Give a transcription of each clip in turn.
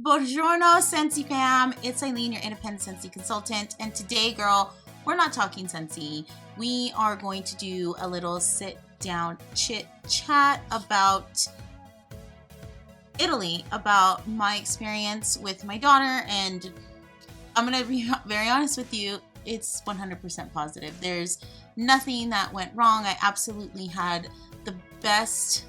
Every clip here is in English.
Buongiorno, Scentsy Fam. It's Eileen, your independent Scentsy consultant. And today, girl, we're not talking Scentsy. We are going to do a little sit-down chit-chat about Italy, about my experience with my daughter. And I'm going to be very honest with you, it's 100% positive. There's nothing that went wrong. I absolutely had the best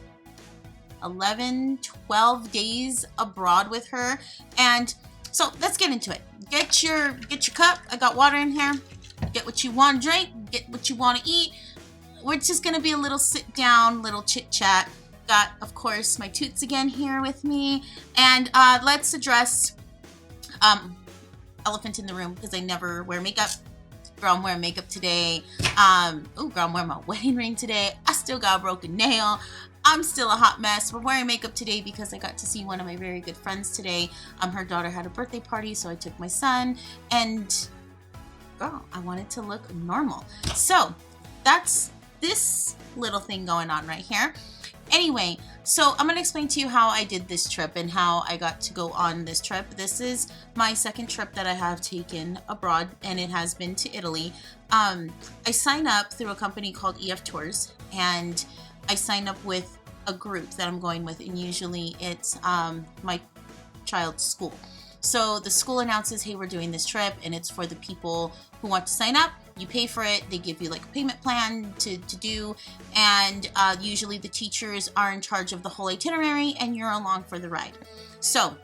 12 days abroad with her. And so let's get into it. Get your cup. I got water in here. Get what you want to drink, get what you want to eat. We're just gonna be a little sit down, little chit chat. Got, of course, my toots again here with me. And let's address elephant in the room, because I never wear makeup. Girl, I'm wearing makeup today. Girl, I'm wearing my wedding ring today. I still got a broken nail. I'm still a hot mess. We're wearing makeup today because I got to see one of my very good friends today. Her daughter had a birthday party, so I took my son, and girl, I wanted to look normal. So that's this little thing going on right here. Anyway, so I'm going to explain to you how I did this trip and how I got to go on this trip. This is my second trip that I have taken abroad, and it has been to Italy. I signed up through a company called EF Tours, and I signed up with a group that I'm going with, and usually it's my child's school. So the school announces, hey, we're doing this trip, and it's for the people who want to sign up. You pay for it. They give you like a payment plan to do, and usually the teachers are in charge of the whole itinerary, and you're along for the ride. So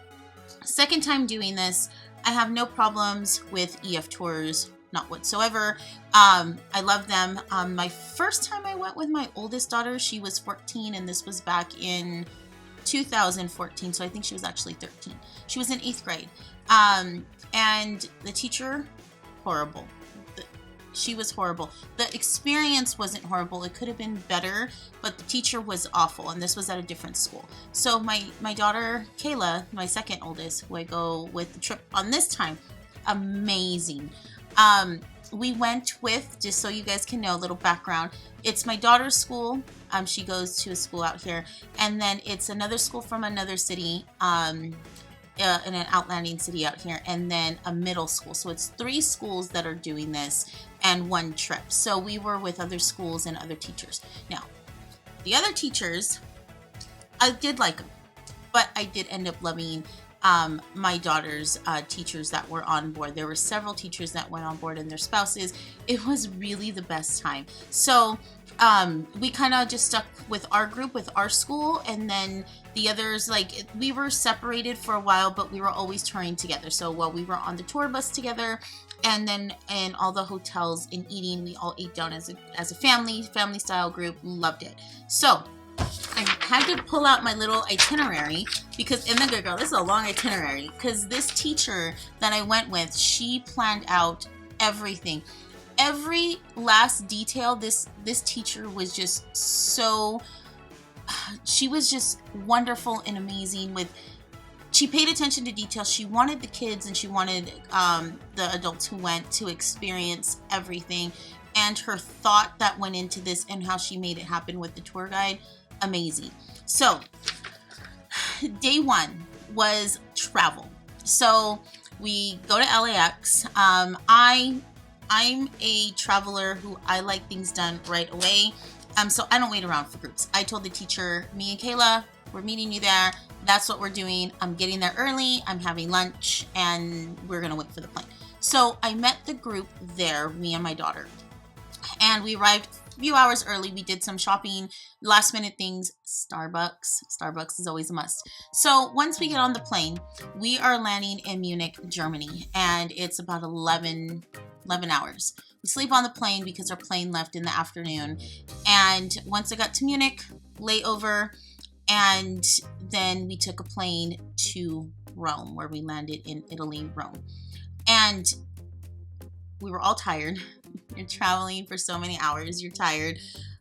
second time doing this, I have no problems with EF Tours, not whatsoever. I love them. My first time I went with my oldest daughter, she was 14, and this was back in 2014, so I think she was actually 13. She was in 8th grade. And the teacher, horrible. She was horrible. The experience wasn't horrible. It could have been better, but the teacher was awful, and this was at a different school. So my daughter, Kayla, my second oldest, who I go with the trip on this time, amazing. We went with, just so you guys can know, a little background, it's my daughter's school. She goes to a school out here, and then it's another school from another city, in an outlanding city out here, and then a middle school. So it's 3 schools that are doing this and 1 trip. So we were with other schools and other teachers. Now, the other teachers, I did like them, but I did end up loving my daughter's teachers that were on board. There were several teachers that went on board and their spouses. It was really the best time. So we kind of just stuck with our group, with our school, and then the others, like, we were separated for a while, but we were always touring together. So while we were on the tour bus together, and then in all the hotels and eating, we all ate down as a family style group. Loved it. So I had to pull out my little itinerary because, and then girl, this is a long itinerary, because this teacher that I went with, she planned out everything. Every last detail. This teacher was just so, she was just wonderful and amazing. She paid attention to detail. She wanted the kids, and she wanted the adults who went to experience everything. And her thought that went into this and how she made it happen with the tour guide, amazing. So day 1 was travel. So we go to LAX. I'm a traveler who I like things done right away. So I don't wait around for groups. I told the teacher, me and Kayla, we're meeting you there. That's what we're doing. I'm getting there early. I'm having lunch, and we're going to wait for the plane. So I met the group there, me and my daughter. And we arrived a few hours early. We did some shopping, last minute things. Starbucks is always a must. So once we get on the plane, we are landing in Munich, Germany, and it's about 11 hours. We sleep on the plane because our plane left in the afternoon. And once I got to Munich, layover, and then we took a plane to Rome, where we landed in Italy, Rome. And we were all tired. You're traveling for so many hours, you're tired.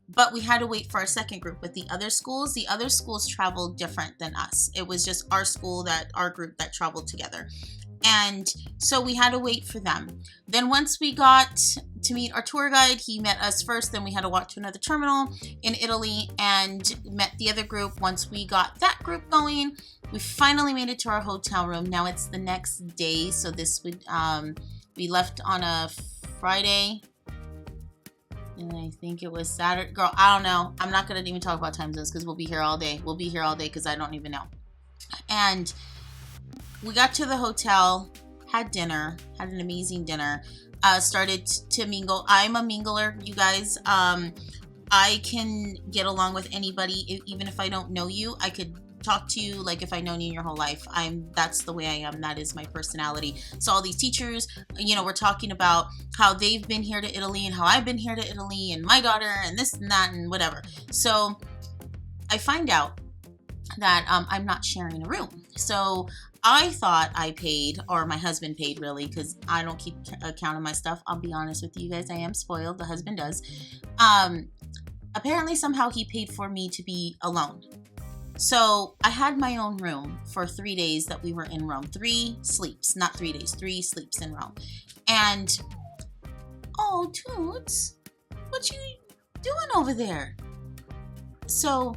But we had to wait for our second group with the other schools. The other schools traveled different than us. It was just our group that traveled together. And so we had to wait for them. Then once we got to meet our tour guide, he met us first. Then we had to walk to another terminal in Italy and met the other group. Once we got that group going, we finally made it to our hotel room. Now it's the next day, so this would we left on a Friday, and I think it was Saturday. Girl, I don't know. I'm not gonna even talk about time zones because we'll be here all day. We'll be here all day because I don't even know. And we got to the hotel, had dinner, had an amazing dinner. Started to mingle. I'm a mingler, you guys. I can get along with anybody, even if I don't know you. I could talk to you like if I known you your whole life. That's the way I am. That is my personality. So all these teachers, you know, we're talking about how they've been here to Italy and how I've been here to Italy and my daughter and this and that and whatever. So I find out that I'm not sharing a room. So I thought I paid, or my husband paid really, because I don't keep account of my stuff. I'll be honest with you guys. I am spoiled. The husband does. Apparently somehow he paid for me to be alone. So I had my own room for 3 days that we were in Rome. 3 sleeps, not 3 days, 3 sleeps in Rome. And, oh, Toots, what you doing over there? So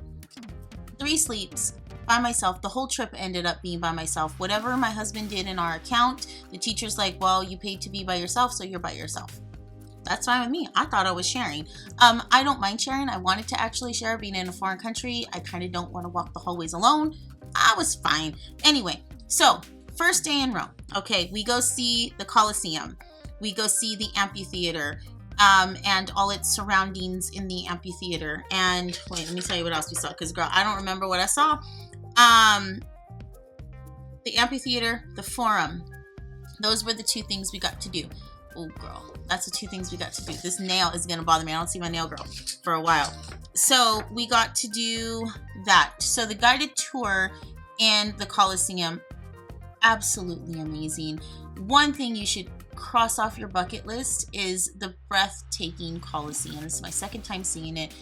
3 sleeps by myself. The whole trip ended up being by myself. Whatever my husband did in our account, the teacher's like, well, you paid to be by yourself, so you're by yourself. That's fine with me. I thought I was sharing. I don't mind sharing. I wanted to actually share being in a foreign country. I kind of don't want to walk the hallways alone. I was fine. Anyway, so first day in Rome. Okay, we go see the Colosseum. We go see the amphitheater and all its surroundings in the amphitheater. And wait, let me tell you what else we saw, because girl, I don't remember what I saw. The amphitheater, the forum. Those were the 2 things we got to do. Oh, girl, that's the 2 things we got to do. This nail is going to bother me. I don't see my nail, girl, for a while. So we got to do that. So the guided tour in the Colosseum, absolutely amazing. One thing you should cross off your bucket list is the breathtaking Colosseum. This is my 2nd time seeing it.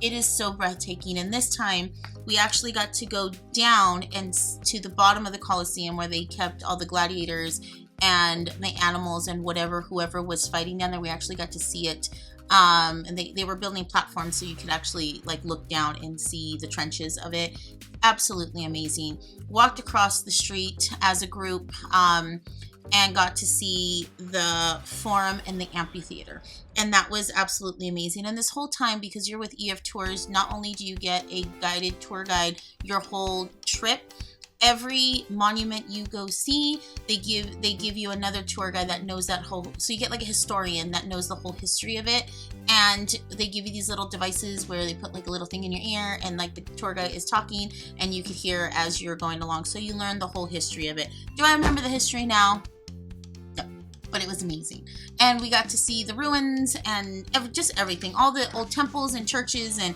It is so breathtaking. And this time we actually got to go down and to the bottom of the Colosseum where they kept all the gladiators and the animals and whoever was fighting down there. We actually got to see it. And they were building platforms so you could actually like look down and see the trenches of it. Absolutely amazing. Walked across the street as a group and got to see the forum and the amphitheater. And that was absolutely amazing. And this whole time, because you're with EF Tours, not only do you get a guided tour guide your whole trip, every monument you go see, they give you another tour guide that knows that whole, so you get like a historian that knows the whole history of it. And they give you these little devices where they put like a little thing in your ear, and like the tour guide is talking and you could hear as you're going along. So you learn the whole history of it. Do I remember the history now? No, but it was amazing. And we got to see the ruins and just everything, all the old temples and churches, and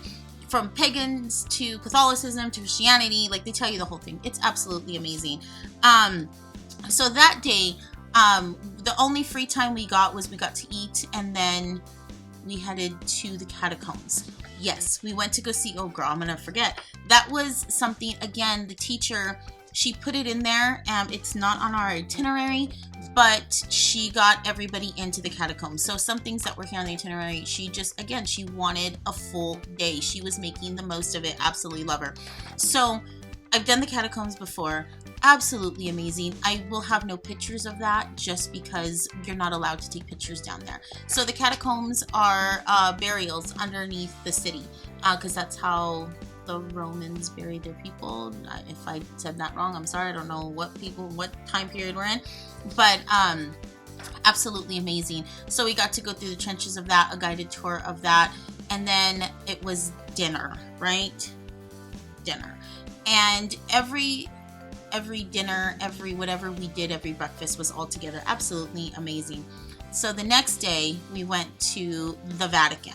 from pagans to Catholicism to Christianity, like they tell you the whole thing. It's absolutely amazing. So that day, the only free time we got was we got to eat, and then we headed to the catacombs. Yes, we went to go see, oh girl, I'm gonna forget. That was something, again, the teacher, she put it in there. It's not on our itinerary, but she got everybody into the catacombs. So some things that were here on the itinerary, she just, again, she wanted a full day. She was making the most of it. Absolutely love her. So I've done the catacombs before. Absolutely amazing. I will have no pictures of that just because you're not allowed to take pictures down there. So the catacombs are burials underneath the city, because that's how the Romans buried their people. If I said that wrong, I'm sorry. I don't know what time period we're in, but absolutely amazing. So we got to go through the trenches of that, a guided tour of that, and then it was dinner, right? Dinner. And every dinner, every whatever we did, every breakfast was all together absolutely amazing. So the next day we went to the Vatican,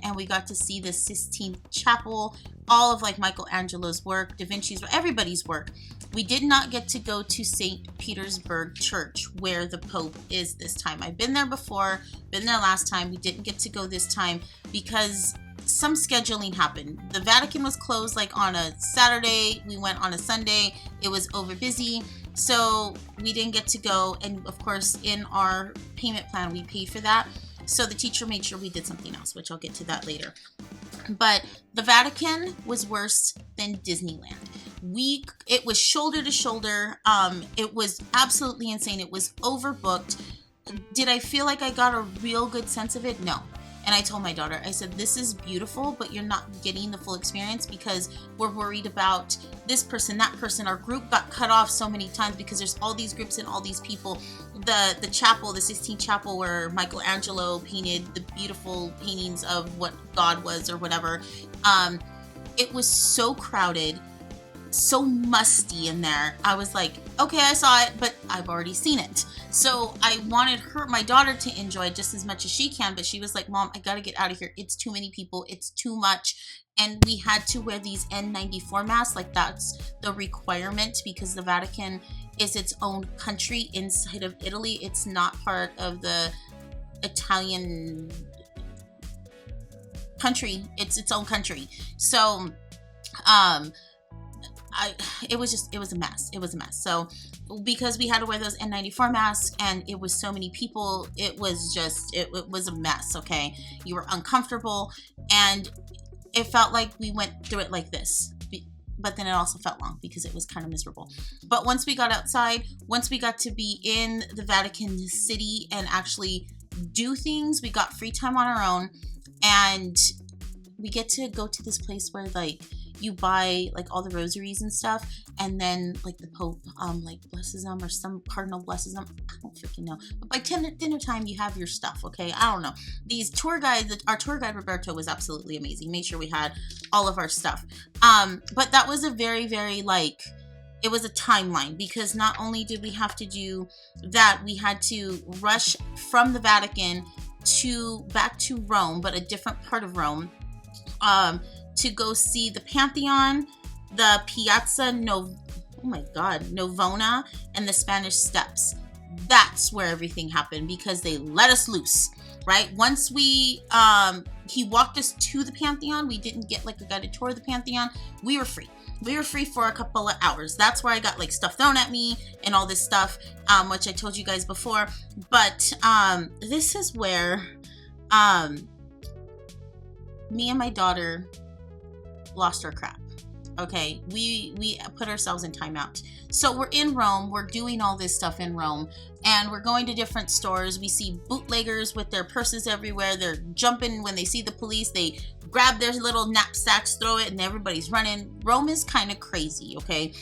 and we got to see the Sistine Chapel, all of like Michelangelo's work, Da Vinci's, everybody's work. We did not get to go to St. Petersburg Church where the Pope is this time. I've been there before, been there last time. We didn't get to go this time because some scheduling happened. The Vatican was closed like on a Saturday. We went on a Sunday. It was over busy. So we didn't get to go. And of course, in our payment plan, we paid for that. So the teacher made sure we did something else, which I'll get to that later. But the Vatican was worse than Disneyland. It was shoulder to shoulder. It was absolutely insane. It was overbooked. Did I feel like I got a real good sense of it? No. And I told my daughter, I said, this is beautiful, but you're not getting the full experience because we're worried about this person, that person. Our group got cut off so many times because there's all these groups and all these people. The chapel, the Sistine Chapel, where Michelangelo painted the beautiful paintings of what God was or whatever. It was so crowded, so musty in there. I was like, okay, I saw it, but I've already seen it. So I wanted my daughter to enjoy it just as much as she can, but she was like, Mom, I gotta get out of here. It's too many people. It's too much. And we had to wear these N94 masks. Like, that's the requirement because the Vatican is its own country inside of Italy. It's not part of the Italian country. It's its own country. So, it was a mess. It was a mess. So because we had to wear those N94 masks and it was so many people, it was a mess. Okay. You were uncomfortable and it felt like we went through it like this, but then it also felt long because it was kind of miserable. But once we got outside, once we got to be in the Vatican City and actually do things, we got free time on our own and we get to go to this place where like you buy like all the rosaries and stuff, and then like the Pope like blesses them, or some cardinal blesses them. I don't freaking know. But by dinner time, you have your stuff. Okay, I don't know. These tour guides, our tour guide Roberto was absolutely amazing. Made sure we had all of our stuff. But that was a very, very like. It was a timeline because not only did we have to do that, we had to rush from the Vatican back to Rome, but a different part of Rome. To go see the Pantheon, the Piazza Navona, and the Spanish Steps. That's where everything happened because they let us loose, right? Once he walked us to the Pantheon, we didn't get like a guided tour of the Pantheon. We were free. We were free for a couple of hours. That's where I got like stuff thrown at me and all this stuff, which I told you guys before. But this is where me and my daughter lost our crap. Okay, we put ourselves in timeout. So we're in Rome, we're doing all this stuff in Rome, and we're going to different stores. We see bootleggers with their purses everywhere. They're jumping when they see the police. They grab their little knapsacks, throw it, and everybody's running. Rome is kind of crazy, okay?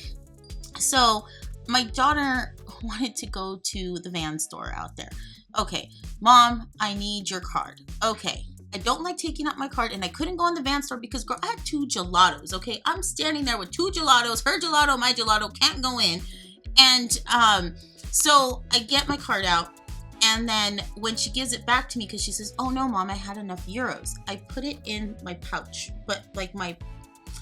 So my daughter wanted to go to the van store out there. Okay, Mom, I need your card. Okay. I don't like taking out my card, and I couldn't go in the van store because, girl, I had 2 gelatos, okay? I'm standing there with 2 gelatos, her gelato, my gelato, can't go in. And so I get my card out, and then when she gives it back to me, because she says, oh, no, Mom, I had enough euros. I put it in my pouch, but like I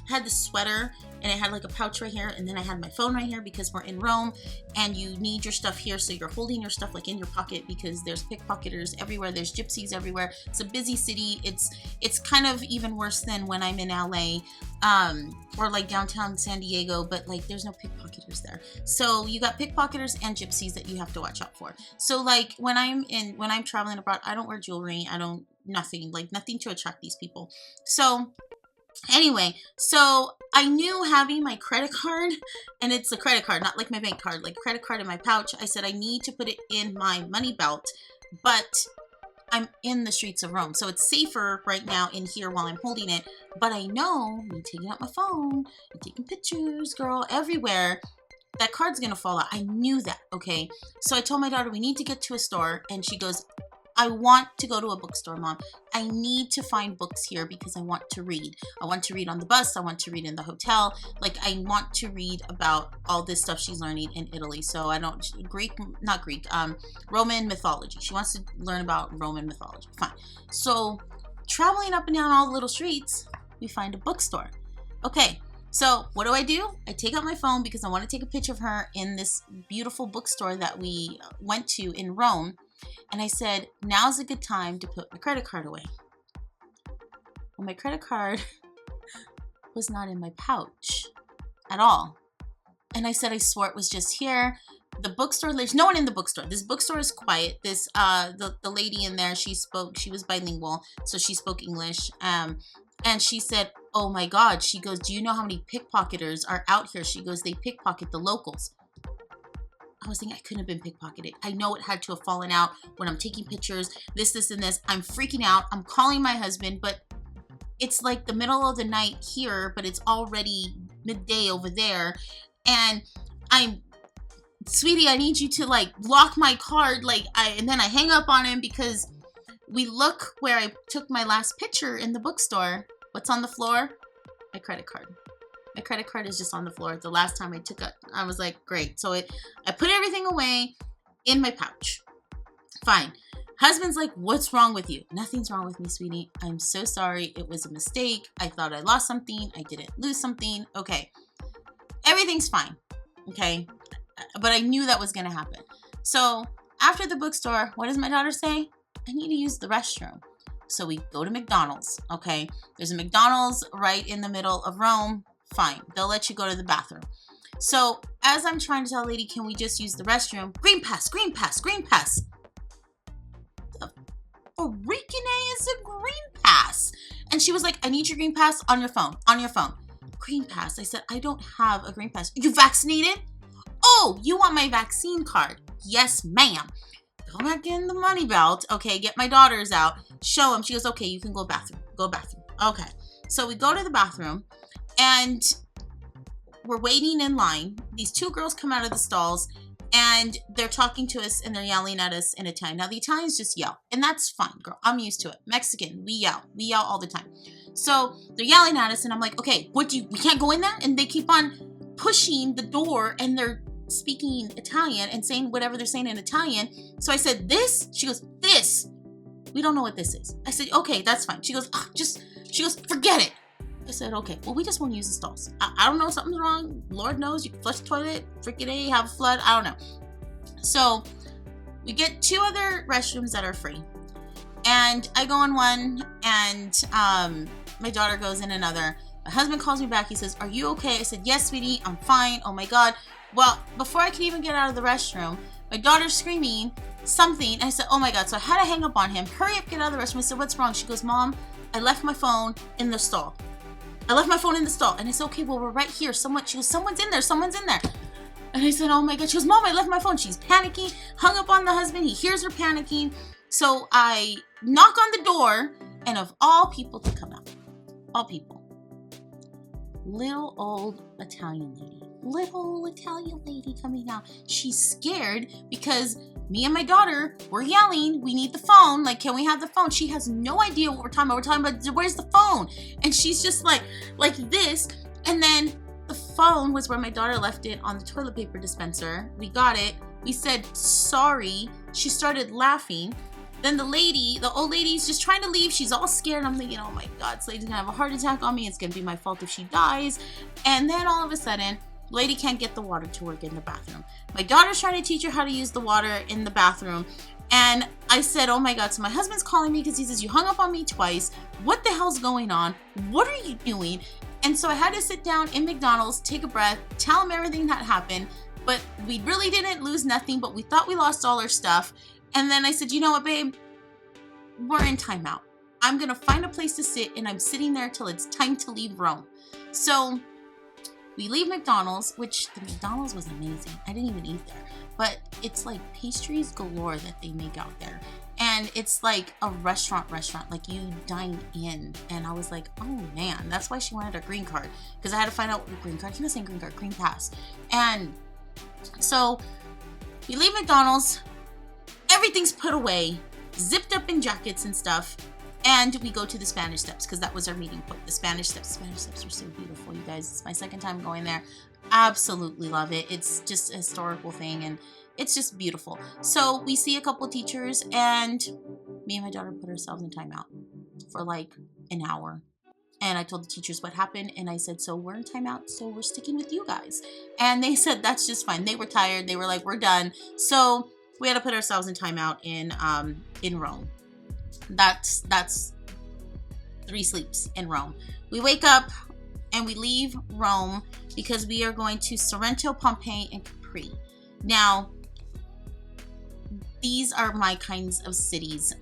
had the sweater, and it had like a pouch right here, and then I had my phone right here because we're in Rome, and you need your stuff here, so you're holding your stuff like in your pocket because there's pickpocketers everywhere, there's gypsies everywhere. It's a busy city. It's kind of even worse than when I'm in LA, or like downtown San Diego, but like there's no pickpocketers there. So you got pickpocketers and gypsies that you have to watch out for. So like when I'm traveling abroad, I don't wear jewelry. Nothing to attract these people. So anyway, so I knew having my credit card, and it's a credit card, not like my bank card, like credit card in my pouch. I said I need to put it in my money belt, but I'm in the streets of Rome, so it's safer right now in here while I'm holding it. But I know me taking out my phone and taking pictures, girl, everywhere, that card's gonna fall out. I knew that, okay? So I told my daughter we need to get to a store, and she goes, I want to go to a bookstore, Mom. I need to find books here because I want to read. I want to read on the bus. I want to read in the hotel. Like, I want to read about all this stuff she's learning in Italy. So Roman mythology. She wants to learn about Roman mythology. Fine. So traveling up and down all the little streets, we find a bookstore. Okay. So what do? I take out my phone because I want to take a picture of her in this beautiful bookstore that we went to in Rome. And I said, now's a good time to put my credit card away. Well, my credit card was not in my pouch at all. And I said, I swore it was just here. The bookstore, there's no one in the bookstore. This bookstore is quiet. The lady in there, she was bilingual, so she spoke English. And she said, oh my God. She goes, do you know how many pickpocketers are out here? She goes, they pickpocket the locals. I was thinking I couldn't have been pickpocketed. I know it had to have fallen out when I'm taking pictures, this, and this. I'm freaking out. I'm calling my husband, but it's like the middle of the night here, but it's already midday over there. And sweetie, I need you to like lock my card. And then I hang up on him because we look where I took my last picture in the bookstore. What's on the floor? My credit card. My credit card is just on the floor. The last time I took it, I was like, great. So I put everything away in my pouch. Fine. Husband's like, what's wrong with you? Nothing's wrong with me, sweetie. I'm so sorry. It was a mistake. I thought I lost something. I didn't lose something. Okay. Everything's fine. Okay. But I knew that was going to happen. So after the bookstore, what does my daughter say? I need to use the restroom. So we go to McDonald's. Okay. There's a McDonald's right in the middle of Rome. Fine. They'll let you go to the bathroom. So as I'm trying to tell lady, can we just use the restroom? Green pass, green pass, green pass. The freaking A is a green pass. And she was like, I need your green pass on your phone, on your phone. Green pass. I said, I don't have a green pass. You vaccinated? Oh, you want my vaccine card? Yes, ma'am. Go back in the money belt. Okay, get my daughters out. Show them. She goes, okay, you can go bathroom. Go bathroom. Okay. So we go to the bathroom. And we're waiting in line. These two girls come out of the stalls and they're talking to us and they're yelling at us in Italian. Now the Italians just yell and that's fine, girl. I'm used to it. Mexican, we yell all the time. So they're yelling at us and I'm like, okay, we can't go in there? And they keep on pushing the door and they're speaking Italian and saying whatever they're saying in Italian. So I said, this? She goes, this. We don't know what this is. I said, okay, that's fine. She goes, she goes, forget it. I said, okay, well, we just want to use the stalls. I don't know, something's wrong. Lord knows, you can flush the toilet, freaking A, have a flood. I don't know. So we get two other restrooms that are free. And I go in one and my daughter goes in another. My husband calls me back. He says, are you okay? I said, yes, sweetie, I'm fine. Oh my God. Well, before I could even get out of the restroom, my daughter's screaming something. And I said, oh my God. So I had to hang up on him. Hurry up, get out of the restroom. I said, what's wrong? She goes, Mom, I left my phone in the stall. I left my phone in the stall. And I said, okay, well, we're right here. She goes, someone's in there. Someone's in there. And I said, oh my God. She goes, Mom, I left my phone. She's panicking, hung up on the husband. He hears her panicking. So I knock on the door and of all people to come out, all people, little old Italian lady coming out. She's scared because me and my daughter were yelling, we need the phone. Like, can we have the phone? She has no idea what we're talking about. We're talking about, where's the phone? And she's just like this. And then the phone was where my daughter left it on the toilet paper dispenser. We got it. We said, sorry. She started laughing. Then the old lady's just trying to leave. She's all scared. I'm thinking, oh my God, this lady's gonna have a heart attack on me. It's gonna be my fault if she dies. And then all of a sudden, lady can't get the water to work in the bathroom. My daughter's trying to teach her how to use the water in the bathroom. And I said, oh my God. So my husband's calling me because he says, you hung up on me twice. What the hell's going on? What are you doing? And so I had to sit down in McDonald's, take a breath, tell him everything that happened. But we really didn't lose nothing, but we thought we lost all our stuff. And then I said, you know what, babe? We're in timeout. I'm going to find a place to sit and I'm sitting there till it's time to leave Rome. So we leave McDonald's, which the McDonald's was amazing. I didn't even eat there, but it's like pastries galore that they make out there. And it's like a restaurant, like you dine in. And I was like, oh man, that's why she wanted a green card. Because I had to find out what green card. He was saying green card, green pass. And so we leave McDonald's. Everything's put away, zipped up in jackets and stuff. And we go to the Spanish Steps because that was our meeting point. The Spanish Steps are so beautiful, you guys. It's my second time going there. Absolutely love it. It's just a historical thing and it's just beautiful. So we see a couple teachers and me and my daughter put ourselves in timeout for like an hour. And I told the teachers what happened and I said, so we're in timeout, so we're sticking with you guys. And they said, that's just fine. They were tired. They were like, we're done. So we had to put ourselves in timeout in Rome. That's 3 sleeps in Rome. We wake up and we leave Rome because we are going to Sorrento, Pompeii, and Capri. Now, these are my kinds of cities.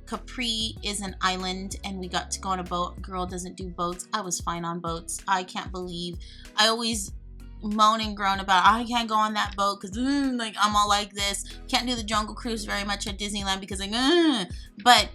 Capri is an island and we got to go on a boat. Girl doesn't do boats. I was fine on boats. I can't believe. I always moan and groan about I can't go on that boat because like I'm all like this. Can't do the Jungle Cruise very much at Disneyland because like but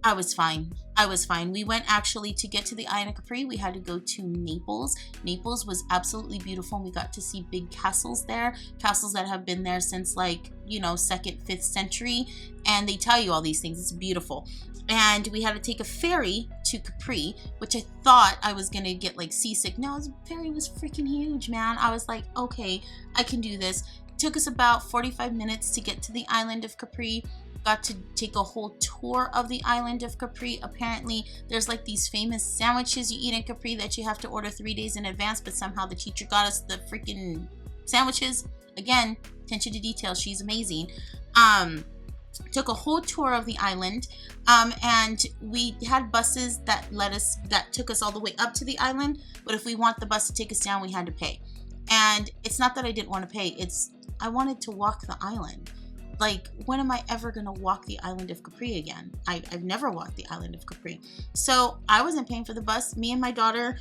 I was fine. I was fine. We went actually to get to the island of Capri. We had to go to Naples. Naples was absolutely beautiful. And we got to see big castles there, castles that have been there since like, you know, 2nd, 5th century. And they tell you all these things. It's beautiful. And we had to take a ferry to Capri, which I thought I was going to get like seasick. No, the ferry was freaking huge, man. I was like, okay, I can do this. It took us about 45 minutes to get to the island of Capri. Got to take a whole tour of the island of Capri. Apparently, there's like these famous sandwiches you eat in Capri that you have to order 3 days in advance, but somehow the teacher got us the freaking sandwiches. Again, attention to detail, she's amazing. Took a whole tour of the island, and we had buses that took us all the way up to the island, but if we want the bus to take us down, we had to pay. And it's not that I didn't want to pay, it's I wanted to walk the island. Like, when am I ever going to walk the island of Capri again? I've never walked the island of Capri. So I wasn't paying for the bus. Me and my daughter,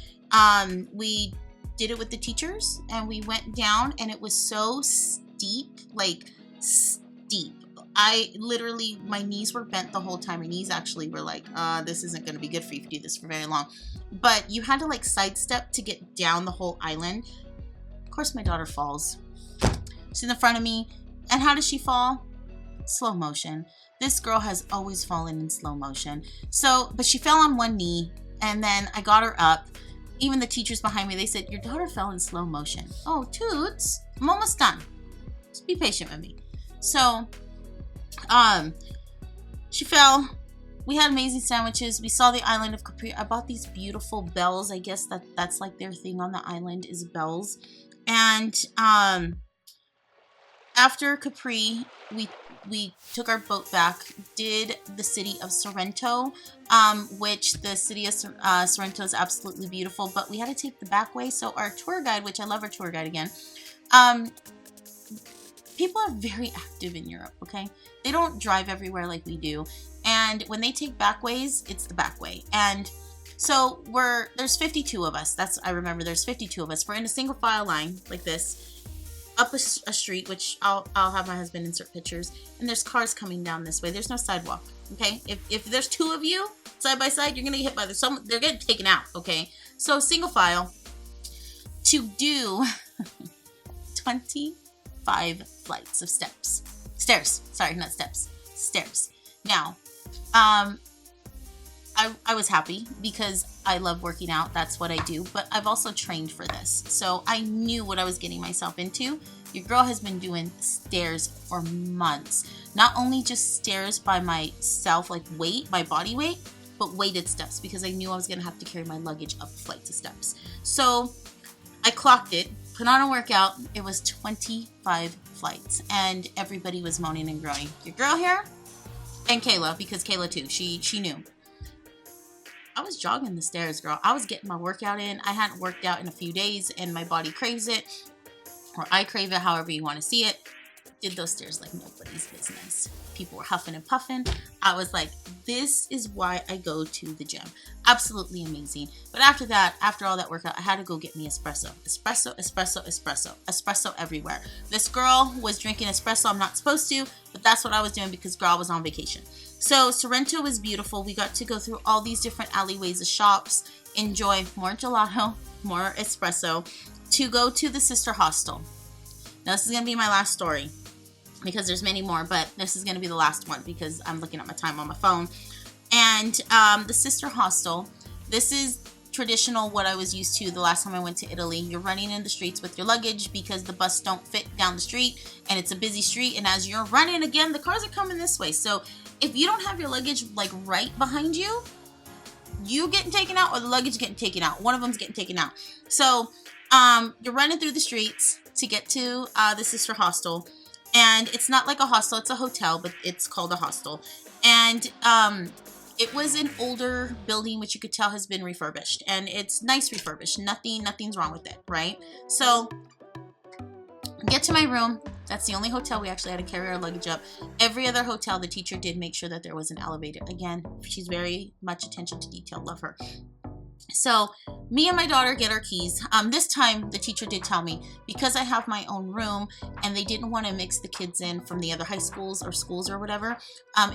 we did it with the teachers and we went down and it was so steep, like steep. I literally, my knees were bent the whole time. My knees actually were like, this isn't going to be good for you if you do this for very long. But you had to like sidestep to get down the whole island. Of course, my daughter falls. She's in the front of me. And how does she fall? Slow motion. This girl has always fallen in slow motion. So, but she fell on one knee and then I got her up. Even the teachers behind me, they said, your daughter fell in slow motion. Oh, toots. I'm almost done. Just be patient with me. So, she fell. We had amazing sandwiches. We saw the island of Capri. I bought these beautiful bells. I guess that's like their thing on the island is bells. And, after Capri, we took our boat back, did the city of Sorrento, which the city of Sorrento is absolutely beautiful, but we had to take the back way. So our tour guide, which I love our tour guide again, people are very active in Europe, okay? They don't drive everywhere like we do. And when they take back ways, it's the back way. And so there's 52 of us. I remember there's 52 of us. We're in a single file line like this. Up a street, which I'll have my husband insert pictures, and there's cars coming down this way. There's no sidewalk, okay? If there's 2 of you side by side, you're gonna get hit by they're getting taken out, okay? So single file to do 25 flights of stairs. Sorry, not steps, stairs. Now, I was happy because I love working out. That's what I do. But I've also trained for this. So I knew what I was getting myself into. Your girl has been doing stairs for months. Not only just stairs by myself, like weight, my body weight, but weighted steps because I knew I was going to have to carry my luggage up flights of steps. So I clocked it, put on a workout. It was 25 flights and everybody was moaning and groaning. Your girl here and Kayla, because Kayla too, she knew. I was jogging the stairs, girl. I was getting my workout in. I hadn't worked out in a few days and my body craves it, or I crave it, however you want to see it. Did those stairs like nobody's business. People were huffing and puffing. I was like, this is why I go to the gym. Absolutely amazing. But after that, after all that workout, I had to go get me espresso. Espresso everywhere. This girl was drinking espresso. I'm not supposed to, but that's what I was doing because girl was on vacation. So Sorrento was beautiful. We got to go through all these different alleyways of shops, enjoy more gelato, more espresso, to go to the sister hostel. Now this is going to be my last story because there's many more, but this is going to be the last one because I'm looking at my time on my phone. And the sister hostel, this is traditional what I was used to the last time I went to Italy. You're running in the streets with your luggage because the bus don't fit down the street and it's a busy street. And as you're running again, the cars are coming this way. So if you don't have your luggage like right behind you, you getting taken out or the luggage getting taken out. One of them's getting taken out. So you're running through the streets to get to the sister hostel. And it's not like a hostel, it's a hotel, but it's called a hostel. And it was an older building, which you could tell has been refurbished. And it's nice refurbished. Nothing's wrong with it, right? So Get to my room. That's the only hotel we actually had to carry our luggage up. Every other hotel, the teacher did make sure that there was an elevator. Again, she's very much attention to detail. Love her. So me and my daughter get our keys. This time the teacher did tell me, because I have my own room and they didn't want to mix the kids in from the other high schools or whatever,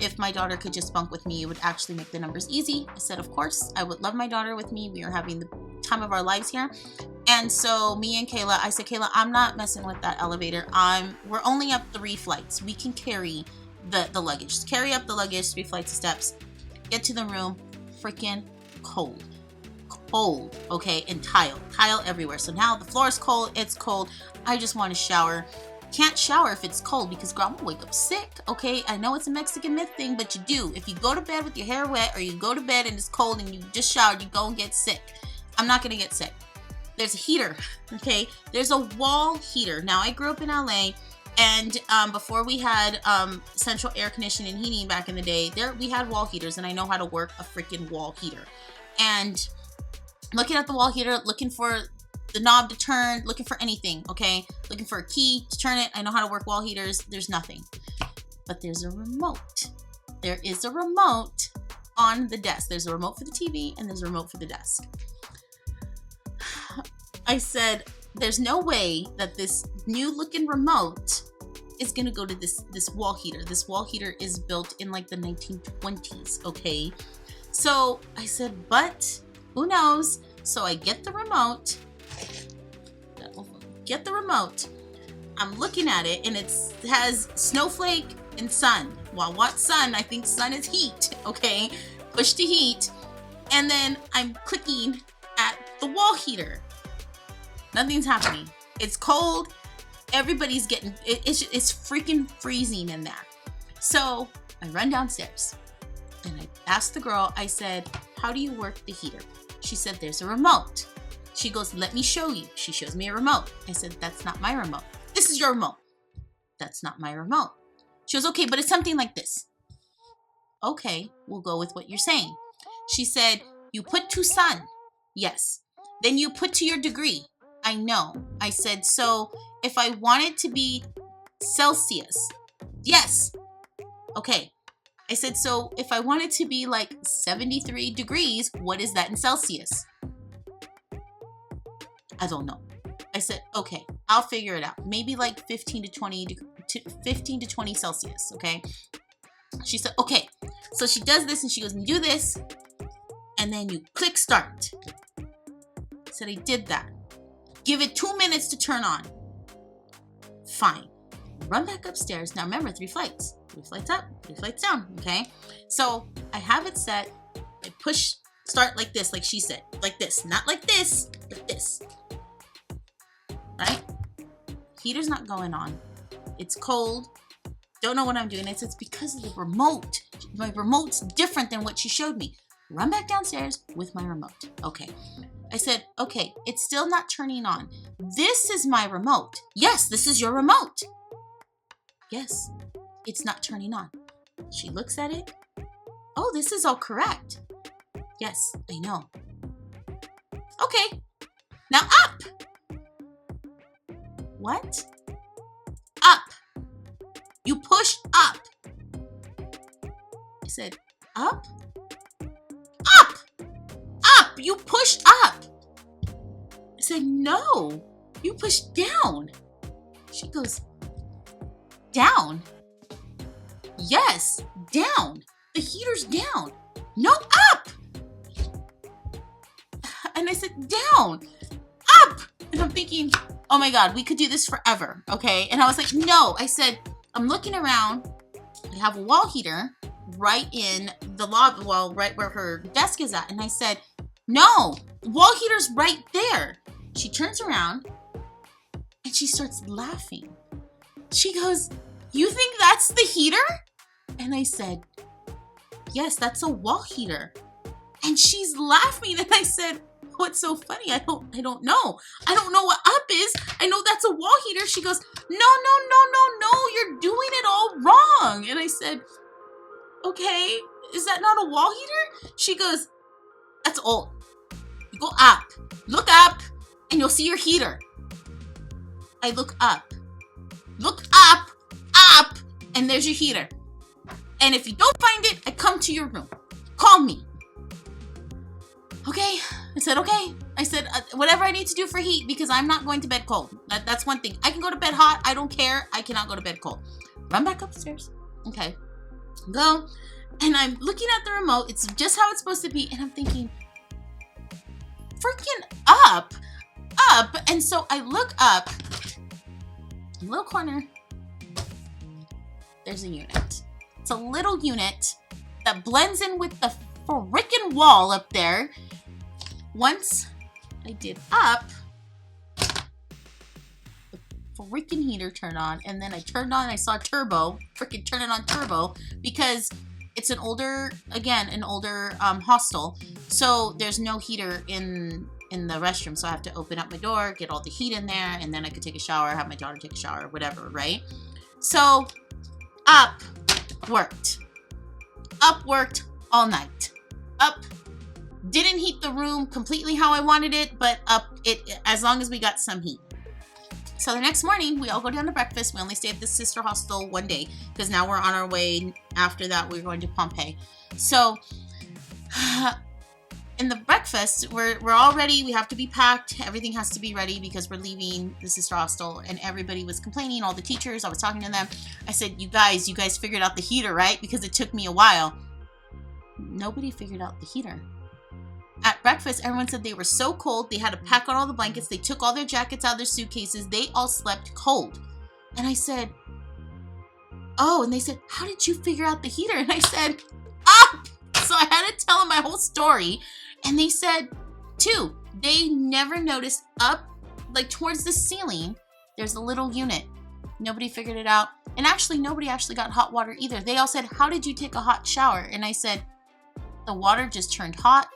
if my daughter could just bunk with me, it would actually make the numbers easy. I said, of course, I would love my daughter with me. We are having the time of our lives here. And so me and Kayla, I said, Kayla, I'm not messing with that elevator. We're only up 3 flights. We can carry the luggage. Just carry up the luggage, 3 flights of steps. Get to the room, freaking cold. Cold, okay, and tile everywhere. So now the floor is cold, it's cold. I just want to shower. Can't shower if it's cold because girl, I'm gonna wake up sick, okay? I know it's a Mexican myth thing, but you do. If you go to bed with your hair wet, or you go to bed and it's cold and you just showered, you go and get sick. I'm not gonna get sick. There's a heater, okay? There's a wall heater. Now, I grew up in LA, and before we had central air conditioning and heating back in the day, we had wall heaters, and I know how to work a freaking wall heater. And looking at the wall heater, looking for the knob to turn, looking for anything, okay? Looking for a key to turn it. I know how to work wall heaters. There's nothing. But there's a remote. There is a remote on the desk. There's a remote for the TV and there's a remote for the desk. I said, there's no way that this new looking remote is gonna go to this wall heater. This wall heater is built in like the 1920s, okay? So I said, but who knows? So I get the remote. I'm looking at it and it has snowflake and sun. Well, what sun? I think sun is heat, okay? Push to heat. And then I'm clicking at the wall heater. Nothing's happening. It's cold. Everybody's getting, it's freaking freezing in there. So I run downstairs and I asked the girl, I said, how do you work the heater? She said, there's a remote. She goes, let me show you. She shows me a remote. I said, that's not my remote. This is your remote. That's not my remote. She goes, okay, but it's something like this. Okay, we'll go with what you're saying. She said, you put to sun. Yes. Then you put to your degree. I know. I said, so if I want it to be Celsius. Yes. Okay. I said, so if I want it to be like 73 degrees, what is that in Celsius? I don't know. I said, okay, I'll figure it out. Maybe like 15 to 20 Celsius, okay? She said, okay. So she does this and she goes, you do this, and then you click start. I said, I did that. Give it 2 minutes to turn on. Fine. Run back upstairs. Now remember, 3 flights. 3 flights up, 3 flights down, okay? So I have it set. I push start like this, like she said. Like this. Not like this, like this. Right? Heater's not going on. It's cold. Don't know what I'm doing. It's because of the remote. My remote's different than what she showed me. Run back downstairs with my remote. Okay. I said, okay, it's still not turning on. This is my remote. Yes, this is your remote. Yes, it's not turning on. She looks at it. Oh, this is all correct. Yes, I know. Okay, now up. What? Up. You push up. I said, up? Up! Up! You push up. I said, no, you push down. She goes, down? Yes, down. The heater's down. No, up. And I said, down, up. And I'm thinking, oh my God, we could do this forever, okay? And I was like, no. I said, I'm looking around. I have a wall heater right in the lobby, well, right where her desk is at. And I said, no, the wall heater's right there. She turns around and she starts laughing. She goes, you think that's the heater? And I said, yes, that's a wall heater. And she's laughing. And I said, what's so funny? I don't know. I don't know what up is. I know that's a wall heater. She goes, no, you're doing it all wrong. And I said, okay, is that not a wall heater? She goes, that's old. You go up, look up, and you'll see your heater. I look up. look up, and there's your heater. And if you don't find it, I come to your room. Call me. Okay. I said, okay. I said, whatever I need to do for heat, because I'm not going to bed cold. That's one thing. I can go to bed hot. I don't care. I cannot go to bed cold. Run back upstairs. Okay. Go. And I'm looking at the remote. It's just how it's supposed to be. And I'm thinking, freaking up. And so I look up. In the little corner. There's a unit. It's a little unit that blends in with the freaking wall up there. Once I did up, the freaking heater turned on, and then I turned on, I saw turbo, freaking turn it on turbo, because it's an older hostel, so there's no heater in the restroom, so I have to open up my door, get all the heat in there, and then I could take a shower, have my daughter take a shower, whatever, right? So, up worked all night. Up didn't heat the room completely how I wanted it, but up it as long as we got some heat. So the next morning, we all go down to breakfast. We only stay at the sister hostel one day because now we're on our way. After that, we're going to Pompeii. So in the breakfast, we're all ready. We have to be packed. Everything has to be ready because we're leaving the sister hostel. And everybody was complaining. All the teachers, I was talking to them. I said, you guys figured out the heater, right? Because it took me a while. Nobody figured out the heater. At breakfast, everyone said they were so cold, they had to pack on all the blankets, they took all their jackets out of their suitcases, they all slept cold. And I said, oh, and they said, how did you figure out the heater? And I said, up! So I had to tell them my whole story. And they said, too, they never noticed up, like towards the ceiling, there's a little unit. Nobody figured it out. And actually, nobody actually got hot water either. They all said, how did you take a hot shower? And I said, the water just turned hot.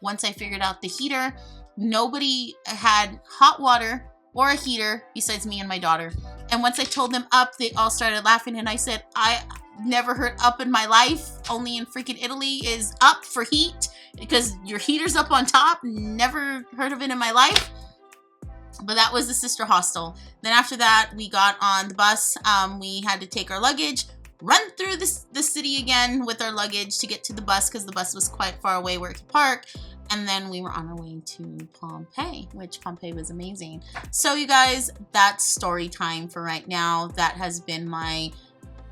Once I figured out the heater, nobody had hot water or a heater besides me and my daughter. And once I told them up, they all started laughing. And I said, I never heard up in my life. Only in freaking Italy is up for heat because your heater's up on top. Never heard of it in my life. But that was the sister hostel. Then after that, we got on the bus. We had to take our luggage, run through the city again with our luggage to get to the bus because the bus was quite far away where it could park. And then we were on our way to Pompeii, which Pompeii was amazing. So you guys, that's story time for right now. That has been my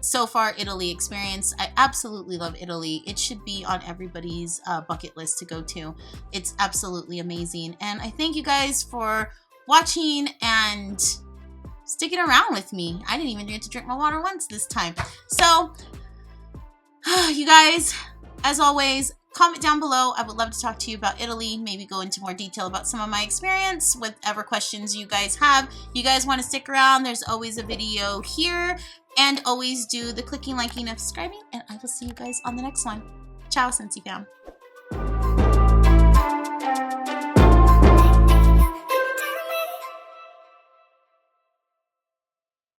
so far Italy experience. I absolutely love Italy. It should be on everybody's bucket list to go to. It's absolutely amazing. And I thank you guys for watching and sticking around with me. I didn't even get to drink my water once this time. So, you guys, as always, comment down below. I would love to talk to you about Italy, maybe go into more detail about some of my experience, whatever questions you guys have. You guys want to stick around, there's always a video here, and always do the clicking, liking, and subscribing, and I will see you guys on the next one. Ciao, Scentsy Fam.